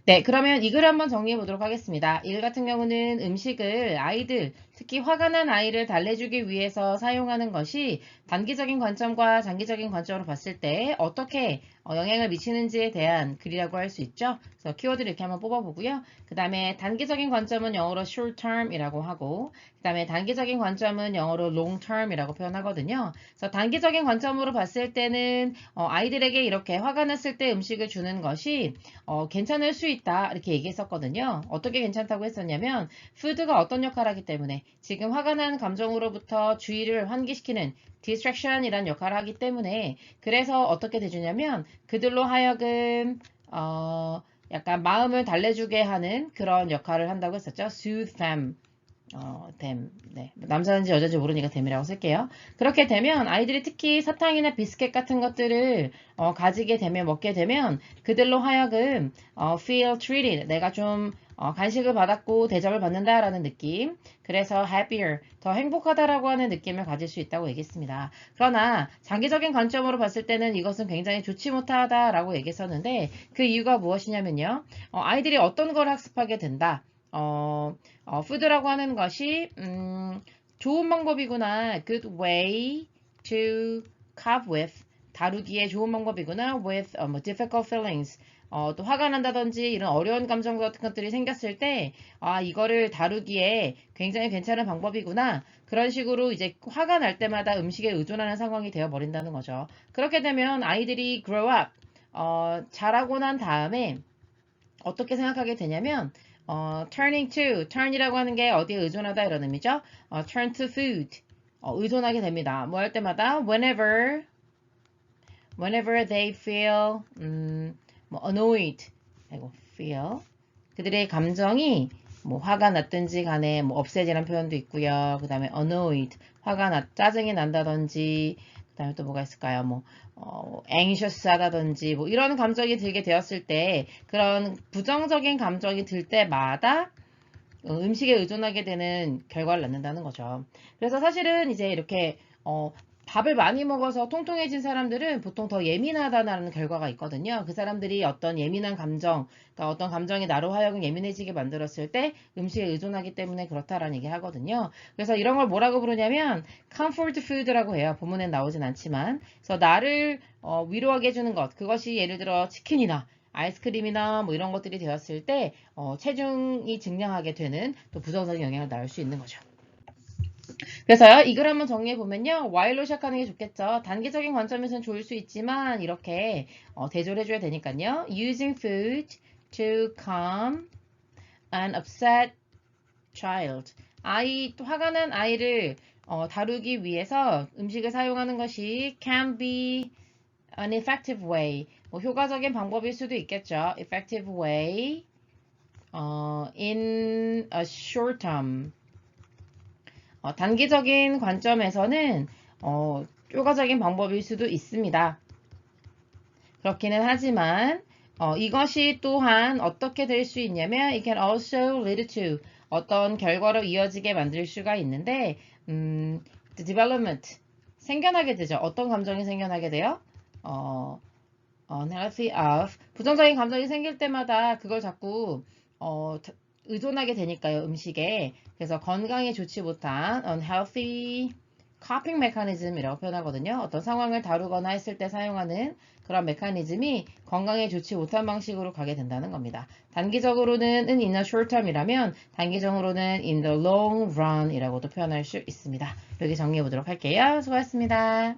네, 그러면 이 글 한번 정리해 보도록 하겠습니다. 이 글 같은 경우는 음식을 아이들, 특히 화가 난 아이를 달래주기 위해서 사용하는 것이 단기적인 관점과 장기적인 관점으로 봤을 때 어떻게 영향을 미치는지에 대한 글이라고 할 수 있죠. 그래서 키워드를 이렇게 한번 뽑아보고요. 그 다음에 단기적인 관점은 영어로 short term이라고 하고, 그 다음에 단기적인 관점은 영어로 long term이라고 표현하거든요. 그래서 단기적인 관점으로 봤을 때는 아이들에게 이렇게 화가 났을 때 음식을 주는 것이 괜찮을 수 있다 이렇게 얘기했었거든요. 어떻게 괜찮다고 했었냐면 푸드가 어떤 역할을 하기 때문에 지금 화가 난 감정으로부터 주의를 환기시키는 distraction이란 역할을 하기 때문에 그래서 어떻게 돼주냐면 그들로 하여금 약간 마음을 달래주게 하는 그런 역할을 한다고 했었죠. soothe them. 댐. 네. 남자인지 여자인지 모르니까 댐이라고 쓸게요. 그렇게 되면 아이들이 특히 사탕이나 비스켓 같은 것들을 가지게 되면 먹게 되면 그들로 하여금 feel treated. 내가 좀 간식을 받았고 대접을 받는다라는 느낌. 그래서 happier. 더 행복하다라고 하는 느낌을 가질 수 있다고 얘기했습니다. 그러나 장기적인 관점으로 봤을 때는 이것은 굉장히 좋지 못하다라고 얘기했었는데 그 이유가 무엇이냐면요. 아이들이 어떤 걸 학습하게 된다. 푸드라고 하는 것이 좋은 방법이구나. good way to cope with. 다루기에 좋은 방법이구나. with 뭐 difficult feelings. 또 화가 난다든지 이런 어려운 감정 같은 것들이 생겼을 때, 이거를 다루기에 굉장히 괜찮은 방법이구나. 그런 식으로 이제 화가 날 때마다 음식에 의존하는 상황이 되어 버린다는 거죠. 그렇게 되면 아이들이 grow up, 자라고 난 다음에 어떻게 생각하게 되냐면 turning to, turn이라고 하는 게 어디에 의존하다 이런 의미죠. turn to food, 의존하게 됩니다. 뭐 할 때마다 whenever they feel 뭐 annoyed, 아이고 feel 그들의 감정이 뭐 화가 났든지 간에 뭐 업셋이라는 표현도 있고요. 그 다음에 annoyed, 짜증이 난다든지, 그 다음에 또 뭐가 있을까요? 뭐 anxious 하다든지 뭐 이런 감정이 들게 되었을 때 그런 부정적인 감정이 들 때마다 음식에 의존하게 되는 결과를 낳는다는 거죠. 그래서 사실은 이제 이렇게 밥을 많이 먹어서 통통해진 사람들은 보통 더 예민하다는 결과가 있거든요. 그 사람들이 어떤 예민한 감정, 그러니까 어떤 감정이 나로 하여금 예민해지게 만들었을 때 음식에 의존하기 때문에 그렇다라는 얘기 하거든요. 그래서 이런 걸 뭐라고 부르냐면 comfort food라고 해요. 본문엔 나오진 않지만. 그래서 나를 위로하게 해주는 것, 그것이 예를 들어 치킨이나 아이스크림이나 뭐 이런 것들이 되었을 때 체중이 증량하게 되는 또 부정적인 영향을 낳을 수 있는 거죠. 그래서요, 이 글 한번 정리해 보면요, while로 시작하는 게 좋겠죠. 단기적인 관점에서는 좋을 수 있지만 이렇게 대조를 해줘야 되니까요. Using food to calm an upset child. 또 화가 난 아이를 다루기 위해서 음식을 사용하는 것이 can be an effective way. 뭐 효과적인 방법일 수도 있겠죠. effective way in a short term. 단기적인 관점에서는 효과적인 방법일 수도 있습니다. 그렇기는 하지만 이것이 또한 어떻게 될 수 있냐면 it can also lead to 어떤 결과로 이어지게 만들 수가 있는데 the development 생겨나게 되죠. 어떤 감정이 생겨나게 돼요? unhealthy of 부정적인 감정이 생길 때마다 그걸 자꾸 의존하게 되니까요, 음식에. 그래서 건강에 좋지 못한 unhealthy coping mechanism이라고 표현하거든요. 어떤 상황을 다루거나 했을 때 사용하는 그런 메커니즘이 건강에 좋지 못한 방식으로 가게 된다는 겁니다. 단기적으로는 in a short term이라면 단기적으로는 in the long run이라고도 표현할 수 있습니다. 여기 정리해 보도록 할게요. 수고하셨습니다.